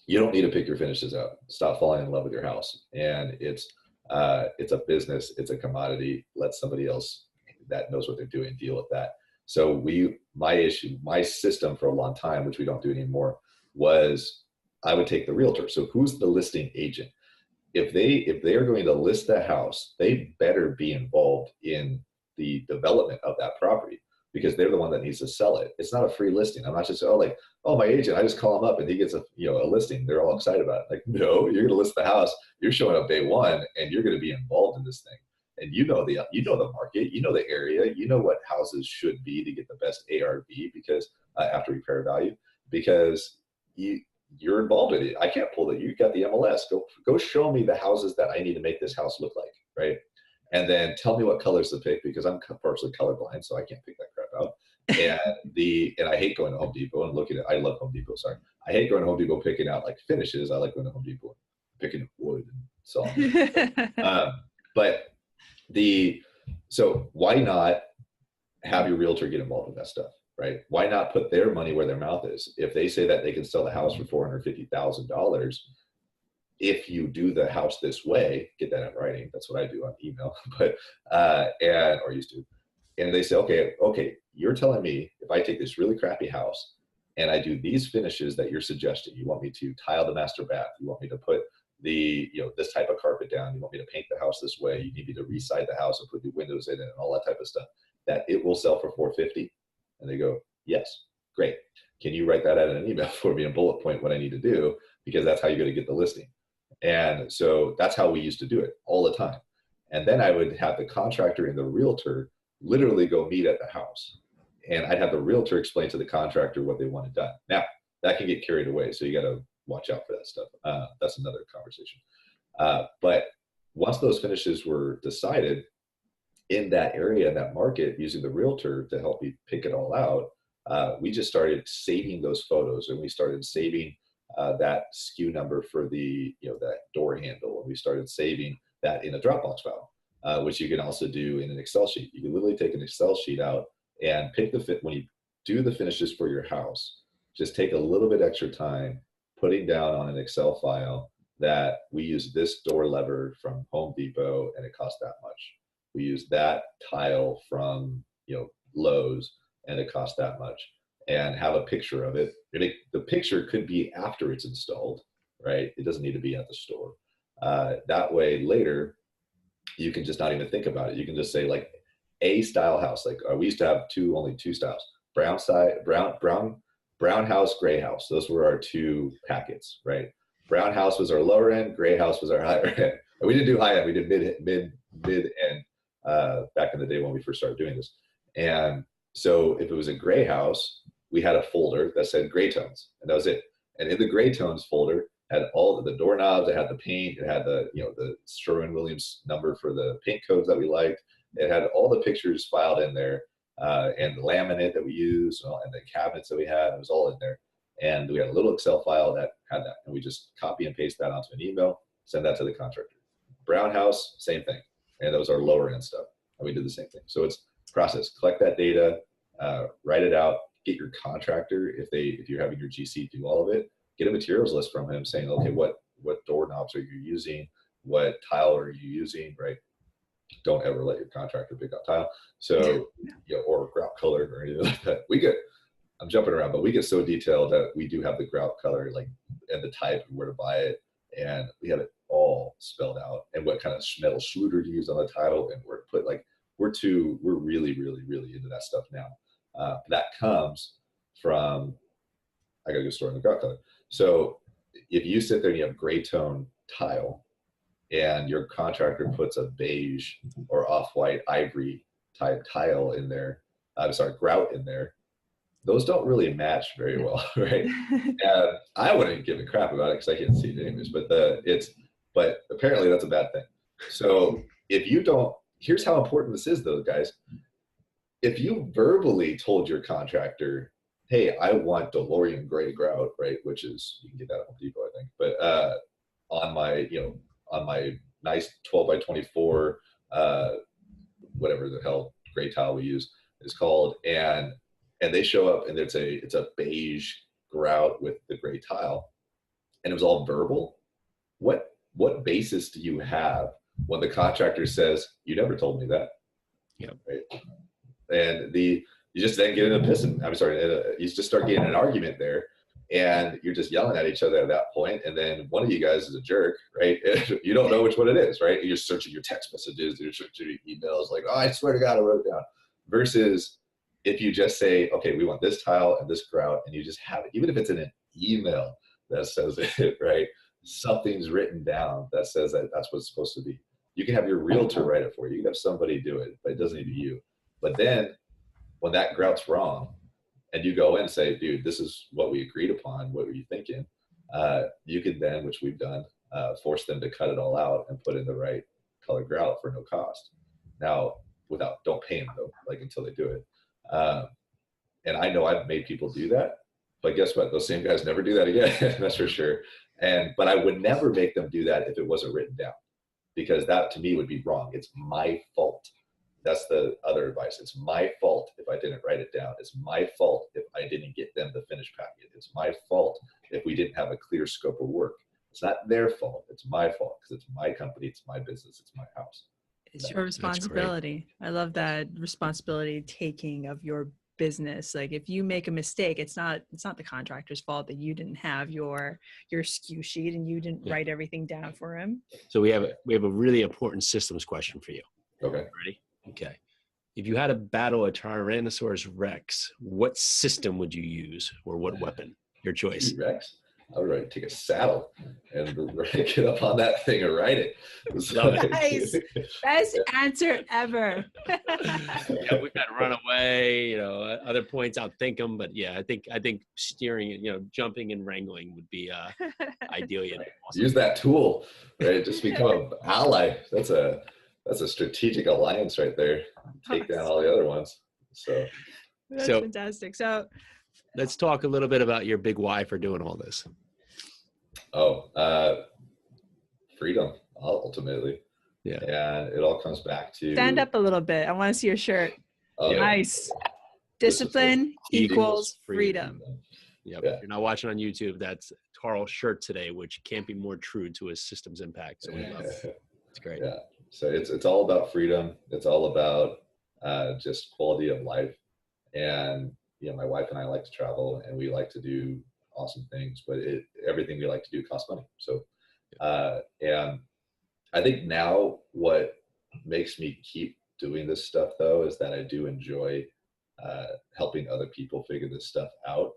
you don't need to pick your finishes out. Stop falling in love with your house. And it's a business, it's a commodity. Let somebody else that knows what they're doing deal with that. So my system for a long time, which we don't do anymore, was I would take the realtor. So who's the listing agent? If they are going to list the house, they better be involved in the development of that property because they're the one that needs to sell it. It's not a free listing. I'm not just, my agent, I just call him up and he gets a listing. They're all excited about it. Like, no, you're going to list the house. You're showing up day one and you're going to be involved in this thing. And the market, the area, what houses should be to get the best ARV because after repair value, because you're involved in it. I can't pull it. You got the MLS. Go show me the houses that I need to make this house look like, right? And then tell me what colors to pick because I'm partially colorblind, so I can't pick that crap out. And I hate going to Home Depot and looking at. I love Home Depot. Sorry, I hate going to Home Depot picking out like finishes. I like going to Home Depot picking wood and so on. So why not have your realtor get involved with that stuff? Right? Why not put their money where their mouth is? If they say that they can sell the house for $450,000, if you do the house this way, get that in writing. That's what I do on email, or used to. And they say, okay, you're telling me if I take this really crappy house and I do these finishes that you're suggesting, you want me to tile the master bath, you want me to put this type of carpet down, you want me to paint the house this way, you need me to reside the house and put new windows in it and all that type of stuff, that it will sell for $450. And they go, yes, great. Can you write that out in an email for me and bullet point what I need to do? Because that's how you're going to get the listing. And so that's how we used to do it all the time. And then I would have the contractor and the realtor literally go meet at the house. And I'd have the realtor explain to the contractor what they wanted done. Now, that can get carried away. So you got to watch out for that stuff. That's another conversation. But once those finishes were decided, in that area, in that market, using the realtor to help me pick it all out, we just started saving those photos and we started saving that SKU number for that door handle. And we started saving that in a Dropbox file, which you can also do in an Excel sheet. You can literally take an Excel sheet out and pick the fit. When you do the finishes for your house, just take a little bit extra time putting down on an Excel file that we use this door lever from Home Depot and it costs that much. We use that tile from, Lowe's and it costs that much, and have a picture of it. The picture could be after it's installed, right? It doesn't need to be at the store. That way later, you can just not even think about it. You can just say like a style house. Like we used to have only two styles: brown house, gray house. Those were our two packets, right? Brown house was our lower end, gray house was our higher end. And we didn't do high end, we did mid end back in the day when we first started doing this. And so if it was a gray house, we had a folder that said gray tones, and that was it. And in the gray tones folder had all of the doorknobs, it had the paint, it had the Sherwin-Williams number for the paint codes that we liked. It had all the pictures filed in there, and the laminate that we used, and the cabinets that we had. It was all in there. And we had a little Excel file that had that, and we just copy and paste that onto an email, send that to the contractor. Brown house, same thing. And that was our lower end stuff. And we did the same thing. So it's process, collect that data, write it out, get your contractor, if you're having your GC do all of it, get a materials list from him saying, okay, what doorknobs are you using? What tile are you using, right? Don't ever let your contractor pick out tile. So, or grout color or anything like that. I'm jumping around, but we get so detailed that we do have the grout color, like, and the type and where to buy it. And we have it all spelled out, and what kind of metal Schluter to use on the tile and where to put, like, we're really, really, really into that stuff now. That comes from, I gotta go store in the grout color. So if you sit there and you have gray tone tile and your contractor puts a beige or off-white ivory type tile in there, grout in there, those don't really match very well, right? And I wouldn't give a crap about it because I can't see it anyways, but apparently that's a bad thing. So if you don't, here's how important this is though, guys. If you verbally told your contractor, hey, I want DeLorean gray grout, right? Which is, you can get that at Home Depot, I think, but on my nice 12 by 24, whatever the hell gray tile we use is called, and they show up and it's a beige grout with the gray tile, and it was all verbal. What basis do you have when the contractor says, you never told me that? Yeah. Right? And you just then get in a piss, and you just start getting an argument there, and you're just yelling at each other at that point. And then one of you guys is a jerk, right? You don't know which one it is, right? You're searching your text messages, you're searching your emails, like, oh, I swear to God, I wrote it down. Versus if you just say, okay, we want this tile and this grout, and you just have it, even if it's in an email that says it, right? Something's written down that says that that's what it's supposed to be. You can have your realtor write it for you. You can have somebody do it, but it doesn't need to be you. But then when that grout's wrong and you go in and say, dude, this is what we agreed upon, what were you thinking? You can then, which we've done, force them to cut it all out and put in the right color grout for no cost. Now, don't pay them though, like until they do it. And I know I've made people do that, but guess what? Those same guys never do that again. That's for sure. But I would never make them do that if it wasn't written down, because that to me would be wrong. It's my fault. That's the other advice. It's my fault if I didn't write it down. It's my fault if I didn't get them the finished packet. It's my fault if we didn't have a clear scope of work. It's not their fault. It's my fault because it's my company. It's my business. It's my house. It's your responsibility. I love that responsibility taking of your business. Like if you make a mistake, it's not the contractor's fault that you didn't have your SKU sheet and you didn't write everything down for him. So we have a really important systems question for you. Okay. Ready? Okay. If you had to battle a Tyrannosaurus Rex, what system would you use, or what weapon? Your choice. Rex? I would rather take a saddle and get up on that thing and ride it. Nice. Best answer ever. Yeah, we've got to run away, other points outthink them, but yeah, I think steering, jumping and wrangling would be ideally awesome. Use that tool, right? Just become an ally. That's a strategic alliance right there. Take down all the other ones. That's fantastic. So let's talk a little bit about your big why for doing all this. Freedom, ultimately. Yeah. And it all comes back to... Stand up a little bit. I want to see your shirt. Okay. Nice. Discipline equals freedom. Yep. Yeah. If you're not watching on YouTube, that's Tarl's shirt today, which can't be more true to his systems impact. So we love it. It's great. Yeah. So it's all about freedom. It's all about just quality of life. And my wife and I like to travel, and we like to do awesome things, but everything we like to do costs money. So and I think now what makes me keep doing this stuff though is that I do enjoy helping other people figure this stuff out.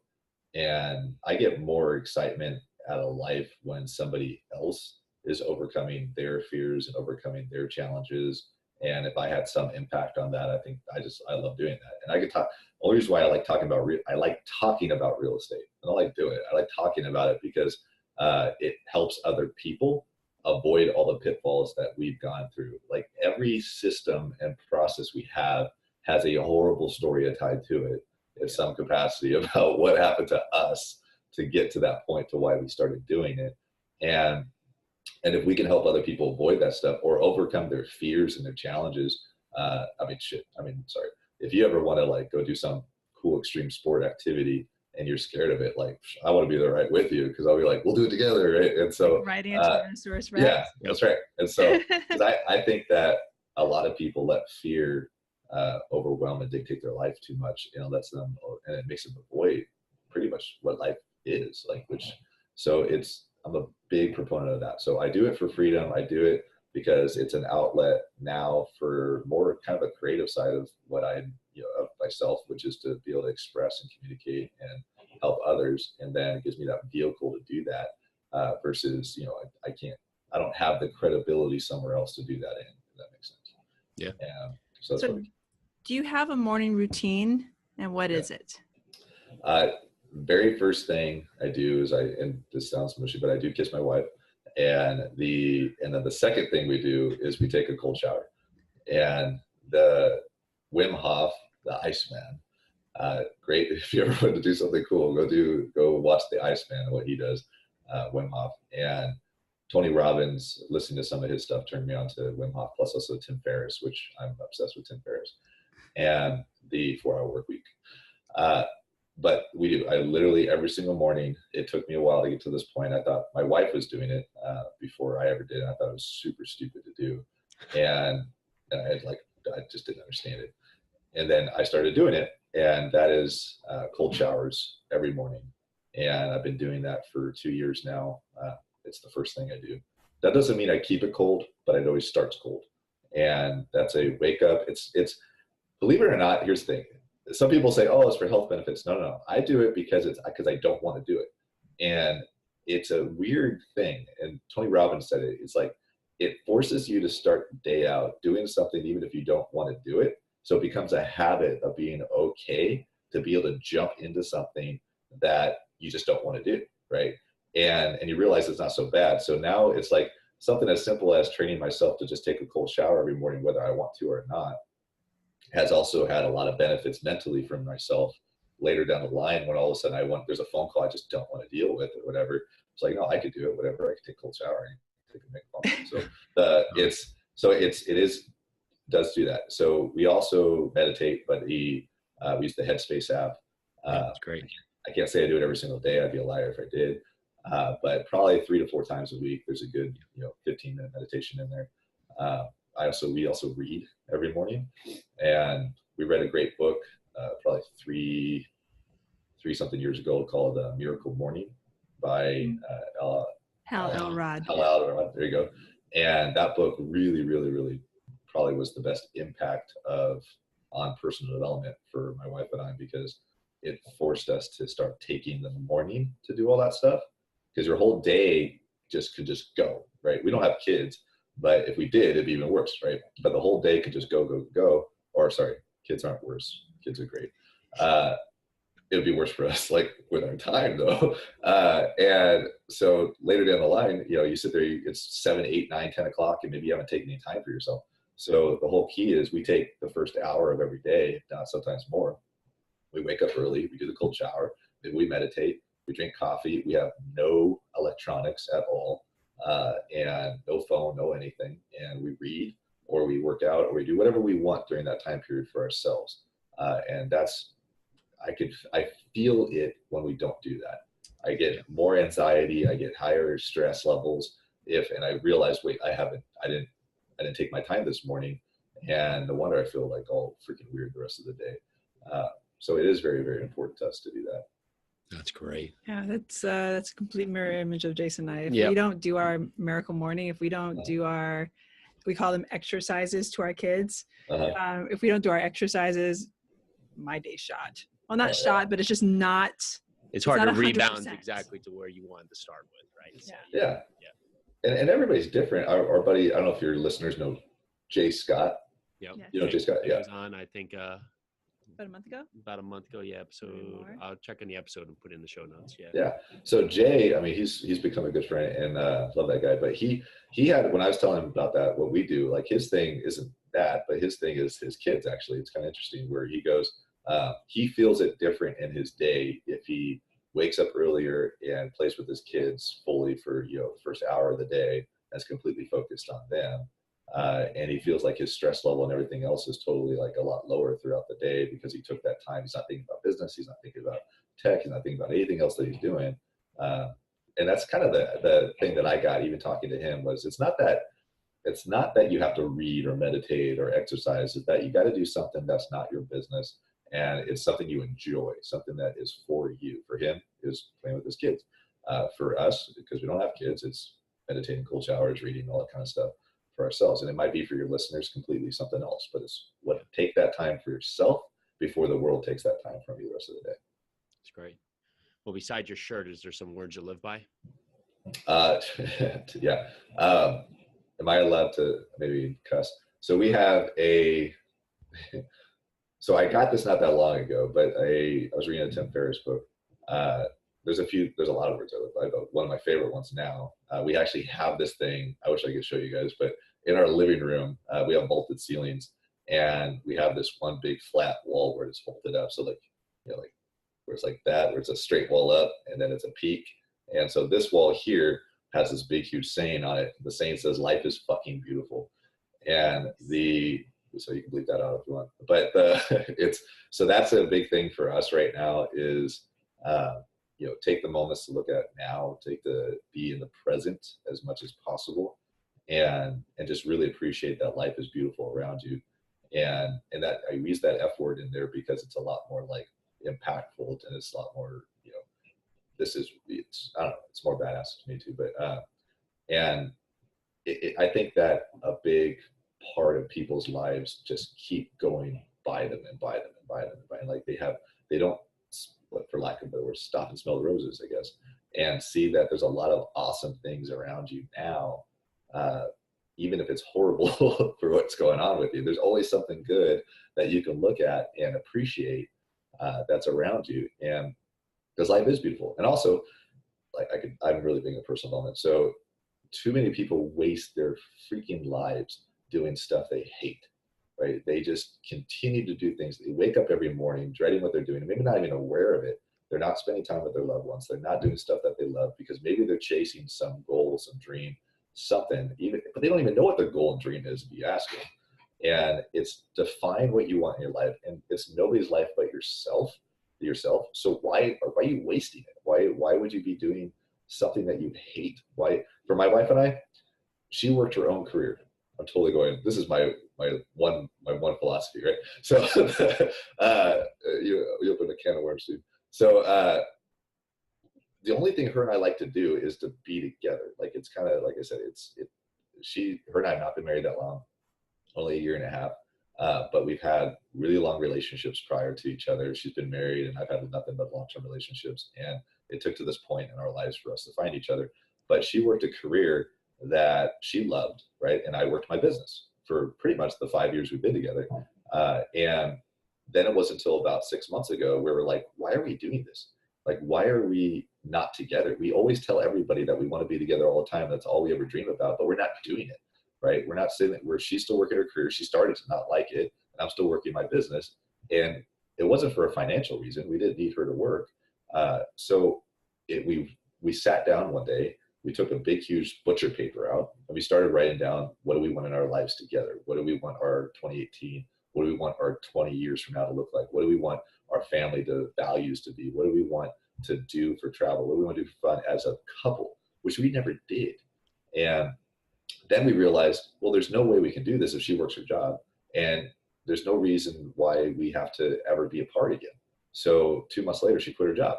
And I get more excitement out of life when somebody else is overcoming their fears and overcoming their challenges. And if I had some impact on that, I think I love doing that. And I could talk. The only reason why I like talking about real estate. I don't like doing it. I like talking about it because it helps other people avoid all the pitfalls that we've gone through. Like every system and process we have has a horrible story tied to it in some capacity about what happened to us to get to that point to why we started doing it. And if we can help other people avoid that stuff or overcome their fears and their challenges, if you ever want to like go do some cool extreme sport activity and you're scared of it, like I want to be there right with you, because I'll be like, we'll do it together, right? And so riding a Tyrannosaurus Rex. Yeah, that's right. And so I think that a lot of people let fear overwhelm and dictate their life too much, and it makes them avoid pretty much what life is like. I'm a big proponent of that. So I do it for freedom. I do it because it's an outlet now for more kind of a creative side of what of myself, which is to be able to express and communicate and help others. And then it gives me that vehicle to do that versus, I don't have the credibility somewhere else to do that in, if that makes sense. Yeah. So do you have a morning routine, and what is it? Very first thing I do is and this sounds mushy, but I do kiss my wife. And then the second thing we do is we take a cold shower. And the Wim Hof, the Iceman, great. If you ever want to do something cool, go watch the Iceman and what he does, Wim Hof. And Tony Robbins, listening to some of his stuff turned me on to Wim Hof, plus also Tim Ferriss, which I'm obsessed with Tim Ferriss, and the 4-Hour Work Week. But I literally every single morning, it took me a while to get to this point. I thought my wife was doing it before I ever did. And I thought it was super stupid to do. And I just didn't understand it. And then I started doing it, and that is cold showers every morning. And I've been doing that for 2 years now. It's the first thing I do. That doesn't mean I keep it cold, but it always starts cold. And that's a wake up. It's believe it or not, here's the thing. Some people say, oh, it's for health benefits. No. I do it because I don't want to do it. And it's a weird thing. And Tony Robbins said it. It's like, it forces you to start the day out doing something, even if you don't want to do it. So it becomes a habit of being okay to be able to jump into something that you just don't want to do, right? And you realize it's not so bad. So now it's like something as simple as training myself to just take a cold shower every morning, whether I want to or not, has also had a lot of benefits mentally for myself later down the line, when all of a sudden there's a phone call I just don't want to deal with or whatever. It's like, no, I could do it, whatever. I could take a cold shower and make a phone call. It does do that. So we also meditate, but we use the Headspace app. That's great. I can't say I do it every single day. I'd be a liar if I did. But probably 3 to 4 times a week, there's a good 15-minute meditation in there. We also read every morning, and we read a great book probably three something years ago called Miracle Morning by Hal Elrod. Hal Elrod, there you go. And that book really, really, really probably was the best impact on personal development for my wife and I, because it forced us to start taking the morning to do all that stuff, because your whole day could just go, right? We don't have kids, but if we did, it'd be even worse, right? But the whole day could just go. Or sorry, kids aren't worse. Kids are great. It would be worse for us, like with our time though. And so later down the line, you sit there, it's 7, 8, 9, 10 o'clock, and maybe you haven't taken any time for yourself. So the whole key is we take the first hour of every day, if not sometimes more. We wake up early, we do the cold shower, then we meditate, we drink coffee, we have no electronics at all. And no phone, no anything. And we read, or we work out, or we do whatever we want during that time period for ourselves. And that's I feel it when we don't do that. I get more anxiety, I get higher stress levels and I realize, wait, I didn't take my time this morning, and no wonder I feel like all freaking weird the rest of the day. So it is very, very important to us to do that. That's great. Yeah, that's a complete mirror image of Jason and I. If Yep. we don't do our miracle morning, if we don't do we call them exercises to our kids. If we don't do our exercises, my day's shot. Well, not shot, but it's just not. It's hard to not rebound 100%. exactly to where you wanted to start with, right? So, Yeah. And everybody's different. Our buddy, I don't know if your listeners know Jay Scott. Yep. Yes. You know Jay Scott? He Yeah. was on, I think, About a month ago? about a month ago. Yeah. So More. I'll check on the episode and put it in the show notes. Yeah. Yeah. So Jay, I mean, he's become a good friend, and love that guy. But he had, when I was telling him about that, what we do, like his thing isn't that, but his thing is his kids. Actually, it's kind of interesting where he goes. He feels it different in his day if he wakes up earlier and plays with his kids fully for the first hour of the day. That's completely focused on them. And he feels like his stress level and everything else is totally like a lot lower throughout the day because he took that time. He's not thinking about business. He's not thinking about tech. He's not thinking about anything else that he's doing. And that's kind of the thing that I got even talking to him was it's not that you have to read or meditate or exercise. It's that you got to do something that's not your business. And it's something you enjoy, something that is for you. For him, is playing with his kids. For us, because we don't have kids, it's meditating, cold showers, reading, all that kind of stuff for ourselves. And it might be for your listeners completely something else, but it's take that time for yourself before the world takes that time from you the rest of the day. That's great. Well, besides your shirt, is there some words you live by? Yeah. Am I allowed to maybe cuss? So we have so I got this not that long ago, but I was reading a Tim Ferriss book. There's a lot of words I live by, but one of my favorite ones now, we actually have this thing. I wish I could show you guys, but in our living room, we have vaulted ceilings, and we have this one big flat wall where it's vaulted up. So like where it's like that, where it's a straight wall up, and then it's a peak. And so this wall here has this big, huge saying on it. The saying says, "Life is fucking beautiful." And so you can bleep that out if you want. But so that's a big thing for us right now is, take the moments to look at now, be in the present as much as possible, and just really appreciate that life is beautiful around you. And that I use that F word in there because it's a lot more like impactful, and it's a lot more, it's I don't know, it's more badass to me too. But I think that a big part of people's lives just keep going by them and by them and by them and by them. Like they don't, for lack of a better word, stop and smell the roses, I guess, and see that there's a lot of awesome things around you now. Even if it's horrible for what's going on with you, there's always something good that you can look at and appreciate that's around you. And because life is beautiful. And also, I'm really being a personal moment. So too many people waste their freaking lives doing stuff they hate, right? They just continue to do things. They wake up every morning dreading what they're doing, and maybe not even aware of it. They're not spending time with their loved ones. They're not doing stuff that they love because maybe they're chasing some goal, some dream, something, but they don't even know what their goal and dream is if you ask them. And it's define what you want in your life, and it's nobody's life but yourself. So why are you wasting it? Why would you be doing something that you hate? Why? For my wife and I, she worked her own career. I'm totally going, this is my one philosophy, right? So you open a can of worms, dude. So the only thing her and I like to do is to be together. Like, it's kind of, like I said, her and I have not been married that long, only a year and a half. But we've had really long relationships prior to each other. She's been married, and I've had nothing but long-term relationships. And it took to this point in our lives for us to find each other. But she worked a career that she loved, right? And I worked my business for pretty much the 5 years we've been together. And then it wasn't until about 6 months ago where we're like, why are we doing this? Like, why are we not together? We always tell everybody that we want to be together all the time. That's all we ever dream about, but we're not doing it, right? We're not sitting where she's still working her career. She started to not like it, and I'm still working my business. And it wasn't for a financial reason. We didn't need her to work. So we sat down one day. We took a big, huge butcher paper out, and we started writing down, what do we want in our lives together? What do we want our 2018 What do we want our 20 years from now to look like? What do we want our family values to be? What do we want to do for travel? What do we want to do for fun as a couple, which we never did. And then we realized, well, there's no way we can do this if she works her job. And there's no reason why we have to ever be apart again. So 2 months later, she quit her job.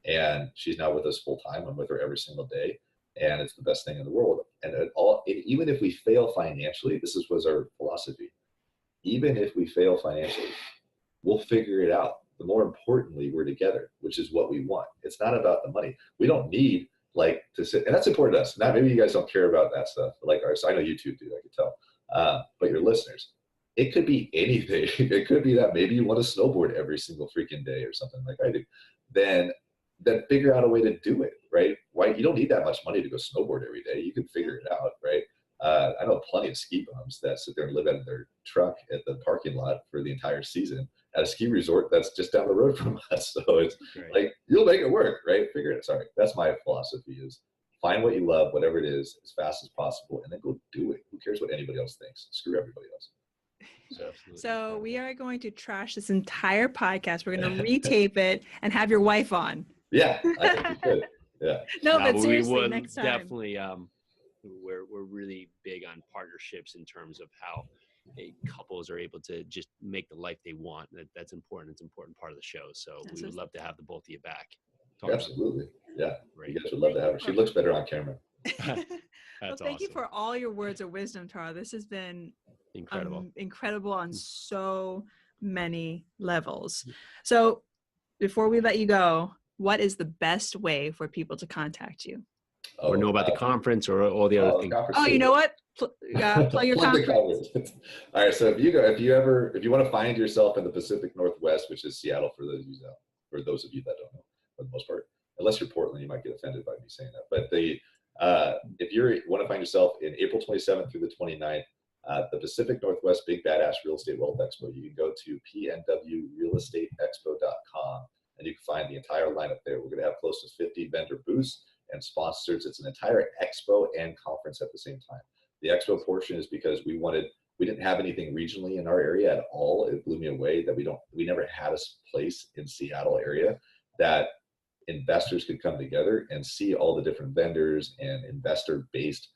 And she's now with us full time. I'm with her every single day. And it's the best thing in the world. And even if we fail financially, was our philosophy. Even if we fail financially, we'll figure it out. The more importantly, we're together, which is what we want. It's not about the money. We don't need to sit, and that's important to us. Now, maybe you guys don't care about that stuff, like ours. I know you two do, I can tell. But your listeners, it could be anything. It could be that maybe you want to snowboard every single freaking day or something like I do. Then figure out a way to do it, right? Why you don't need that much money to go snowboard every day. You can figure it out, right? I know plenty of ski bums that sit there and live out of their truck at the parking lot for the entire season at a ski resort that's just down the road from us. So it's like, you'll make it work, right? Figure it out. Sorry. That's my philosophy, is find what you love, whatever it is, as fast as possible, and then go do it. Who cares what anybody else thinks? Screw everybody else. So we are going to trash this entire podcast. We're going to retape it and have your wife on. Yeah, I think we could. Yeah. No, but seriously, next time. Definitely, we're really big on partnerships in terms of how couples are able to just make the life they want. That's important. It's an important part of the show. So we would love to have the both of you back. Absolutely. Yeah. Right. You guys would love to have her. She looks better on camera. Well, thank you for all your words of wisdom, Tarl. This has been incredible on so many levels. So before we let you go, what is the best way for people to contact you? Or know about the conference or all the other things? Oh, you know what? Play your conference. All right. So if you want to find yourself in the Pacific Northwest, which is Seattle for those of you that don't know, for the most part, unless you're Portland, you might get offended by me saying that. But if you want to find yourself in April 27th through the 29th, the Pacific Northwest Big Badass Real Estate Wealth Expo, you can go to pnwrealestateexpo.com and you can find the entire lineup there. We're going to have close to 50 vendor booths and sponsors. It's an entire expo and conference at the same time. The expo portion is because we didn't have anything regionally in our area at all. It blew me away that we never had a place in Seattle area that investors could come together and see all the different vendors and investor-based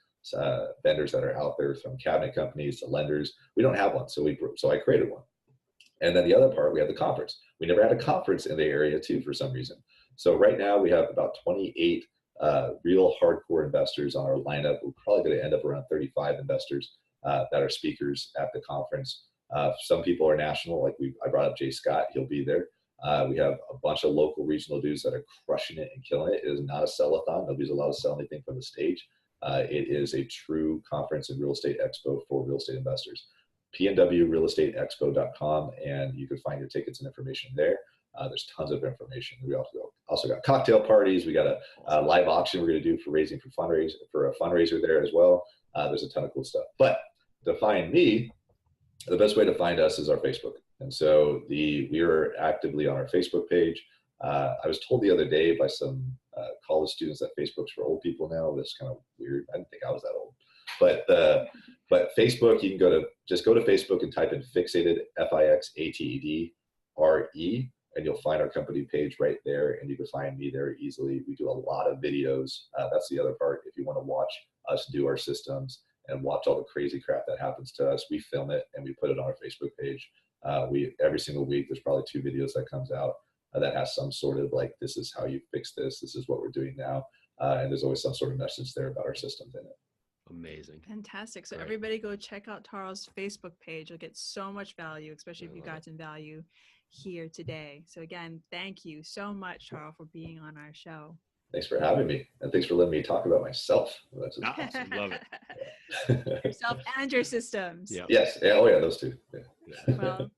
vendors that are out there, from cabinet companies to lenders. We don't have one, so I created one. And then the other part, we have the conference. We never had a conference in the area too, for some reason. So right now we have about 28 real hardcore investors on our lineup. We're probably going to end up around 35 investors that are speakers at the conference. Some people are national, like I brought up Jay Scott, he'll be there. We have a bunch of local regional dudes that are crushing it and killing it. It is not a sell-a-thon. Nobody's allowed to sell anything from the stage. It is a true conference and real estate expo for real estate investors. pnwrealestateexpo.com, and you can find your tickets and information there. There's tons of information. We also got cocktail parties. We got a live auction we're going to do for a fundraiser there as well. There's a ton of cool stuff. But to find me, the best way to find us is our Facebook. And so we are actively on our Facebook page. I was told the other day by some college students that Facebook's for old people now. That's kind of weird. I didn't think I was that old. But Facebook, you can go to Facebook and type in Fixated, Fixated RE, and you'll find our company page right there, and you can find me there easily. We do a lot of videos. That's the other part. If you want to watch us do our systems and watch all the crazy crap that happens to us, we film it and we put it on our Facebook page. Every single week, there's probably 2 videos that comes out that has some sort of like, this is how you fix this. This is what we're doing now. And there's always some sort of message there about our systems in it. Amazing. Fantastic. So everybody go check out Tarl's Facebook page. You'll get so much value, especially if you got some value here today. So again, thank you so much, Tarl, for being on our show. Thanks for having me. And thanks for letting me talk about myself. That's awesome. Love it. Yourself and your systems. Yep. Yes. Yeah, oh yeah, those two. Yeah. Well,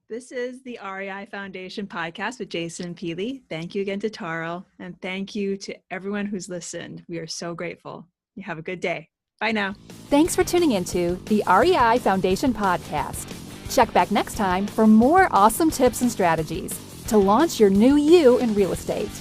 this is the REI Foundation Podcast with Jason and Pili. Thank you again to Tarl, and thank you to everyone who's listened. We are so grateful. You have a good day. Bye now. Thanks for tuning into the REI Foundation Podcast. Check back next time for more awesome tips and strategies to launch your new you in real estate.